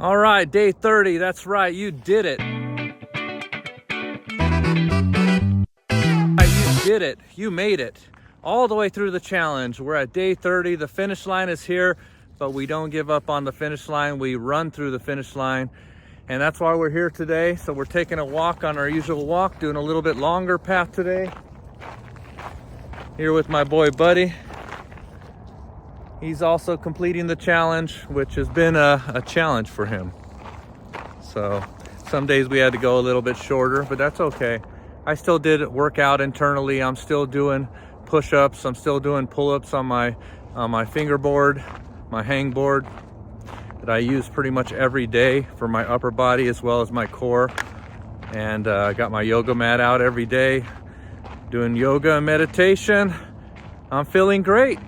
All right, day 30, that's right, you did it. You did it, you made it. All the way through the challenge. We're at day 30, the finish line is here, but we don't give up on the finish line. We run through the finish line, and that's why we're here today. So we're taking a walk on our usual walk, doing a little bit longer path today. Here with my boy Buddy. He's also completing the challenge, which has been a challenge for him. So some days we had to go a little bit shorter, but that's okay. I still did work out internally. I'm still doing push-ups. I'm still doing pull-ups on my fingerboard, my hangboard that I use pretty much every day for my upper body as well as my core. And I got my yoga mat out every day, doing yoga and meditation. I'm feeling great.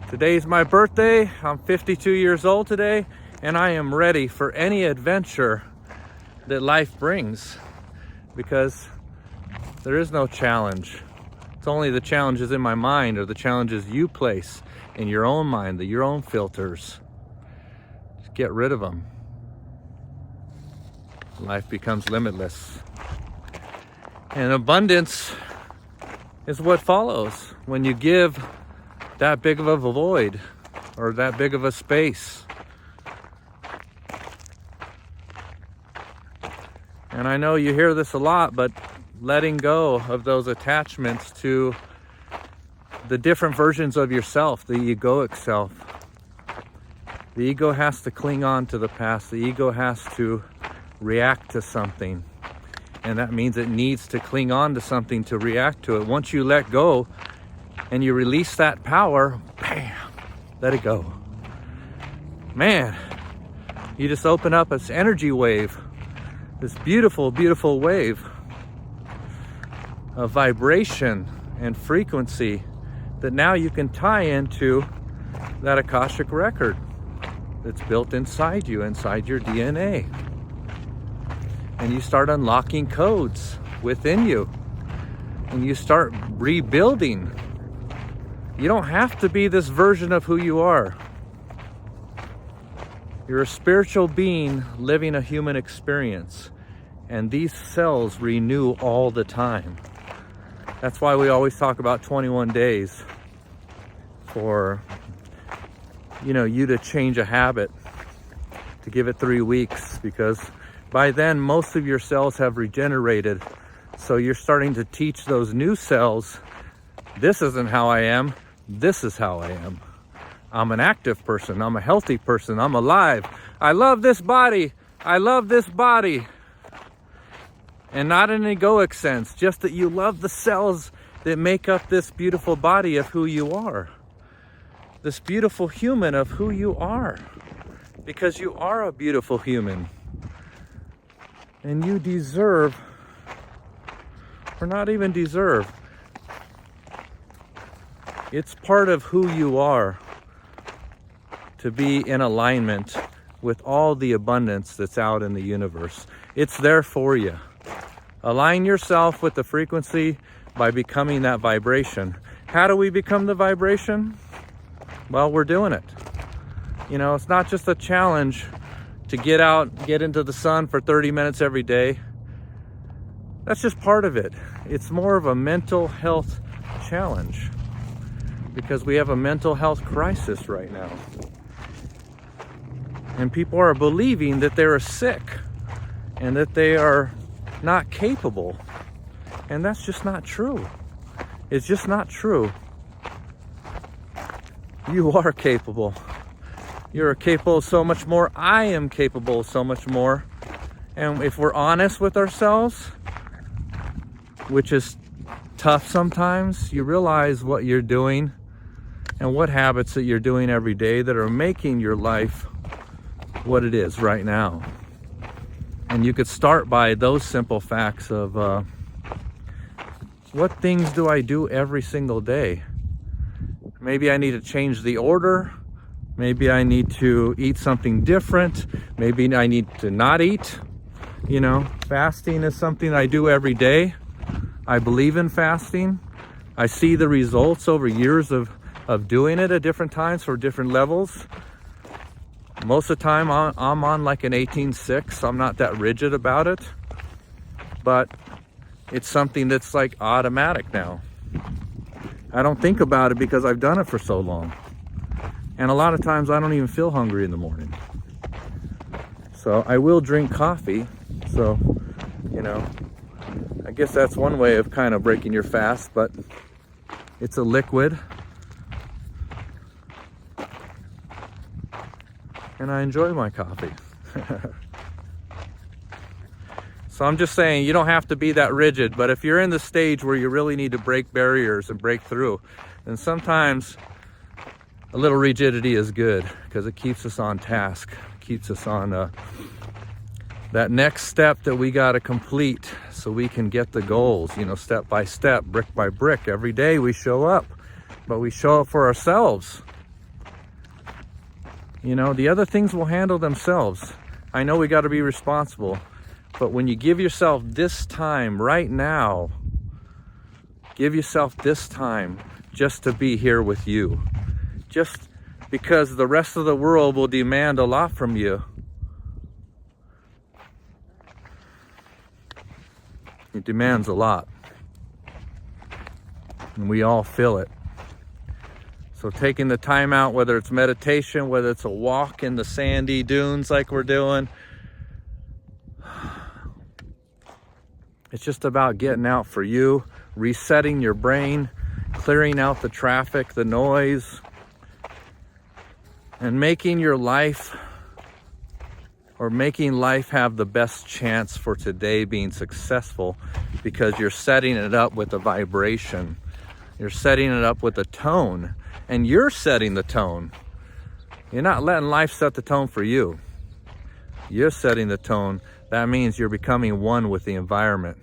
Today's my birthday. I'm 52 years old today, and I am ready for any adventure that life brings, because there is no challenge. It's only the challenges in my mind, or the challenges you place in your own mind, your own filters. Just get rid of them. Life becomes limitless. And abundance is what follows when you give that big of a void or that big of a space. And I know you hear this a lot, but letting go of those attachments to the different versions of yourself, the egoic self. The ego has to cling on to the past. The ego has to react to something. And that means it needs to cling on to something to react to it. Once you let go and you release that power, bam, let it go. Man, you just open up this energy wave, this beautiful, beautiful wave of vibration and frequency that now you can tie into that Akashic record that's built inside you, inside your DNA. And you start unlocking codes within you, and you start rebuilding. You don't have to be this version of who you are. You're a spiritual being living a human experience, and these cells renew all the time. That's why we always talk about 21 days for, you to change a habit, to give it 3 weeks, because by then most of your cells have regenerated. So you're starting to teach those new cells, this isn't how I am, this is how I am. I'm an active person, I'm a healthy person, I'm alive. I love this body, I love this body. And not in an egoic sense, just that you love the cells that make up this beautiful body of who you are. This beautiful human of who you are. Because you are a beautiful human. And you deserve, or not even deserve, it's part of who you are to be in alignment with all the abundance that's out in the universe. It's there for you. Align yourself with the frequency by becoming that vibration. How do we become the vibration? Well, we're doing it. It's not just a challenge to get out, get into the sun for 30 minutes every day. That's just part of it. It's more of a mental health challenge, because we have a mental health crisis right now. And people are believing that they're sick and that they are not capable. And that's just not true. It's just not true. You are capable. You're capable of so much more. I am capable of so much more. And if we're honest with ourselves, which is tough sometimes, you realize what you're doing and what habits that you're doing every day that are making your life what it is right now. And you could start by those simple facts of what things do I do every single day? Maybe I need to change the order. Maybe I need to eat something different. Maybe I need to not eat. Fasting is something I do every day. I believe in fasting. I see the results over years of doing it at different times for different levels. Most of the time I'm on like an 18.6, so I'm not that rigid about it. But it's something that's like automatic now. I don't think about it because I've done it for so long. And a lot of times I don't even feel hungry in the morning. So I will drink coffee. So, you know, I guess that's one way of kind of breaking your fast, but it's a liquid. And I enjoy my coffee. So I'm just saying, you don't have to be that rigid, but if you're in the stage where you really need to break barriers and break through, then sometimes a little rigidity is good because it keeps us on task, keeps us on that next step that we got to complete so we can get the goals, you know, step by step, brick by brick. Every day we show up, but we show up for ourselves. You know, the other things will handle themselves. I know we got to be responsible, but when you give yourself this time right now, give yourself this time just to be here with you. Just because the rest of the world will demand a lot from you. It demands a lot. And we all feel it. So taking the time out, whether it's meditation, whether it's a walk in the sandy dunes like we're doing, it's just about getting out for you, resetting your brain, clearing out the traffic, the noise, and making your life, or making life have the best chance for today being successful, because you're setting it up with a vibration. You're setting it up with a tone, and you're setting the tone. You're not letting life set the tone for you. You're setting the tone. That means you're becoming one with the environment.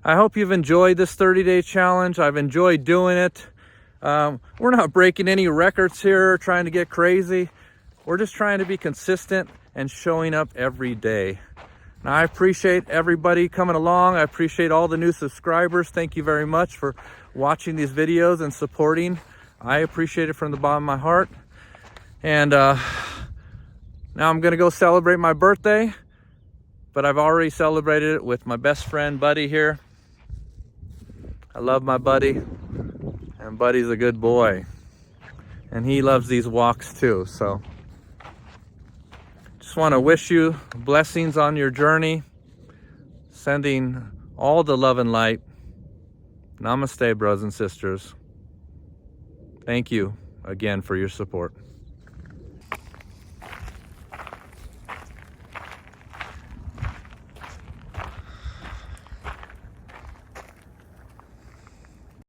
I hope you've enjoyed this 30-day challenge. I've enjoyed doing it. We're not breaking any records here, trying to get crazy. We're just trying to be consistent and showing up every day. Now, I appreciate everybody coming along. I appreciate all the new subscribers. Thank you very much for watching these videos and supporting. I appreciate it from the bottom of my heart. And now I'm gonna go celebrate my birthday, but I've already celebrated it with my best friend, Buddy, here. I love my buddy, and Buddy's a good boy. And he loves these walks too, so. Just want to wish you blessings on your journey, sending all the love and light. Namaste, brothers and sisters. Thank you again for your support.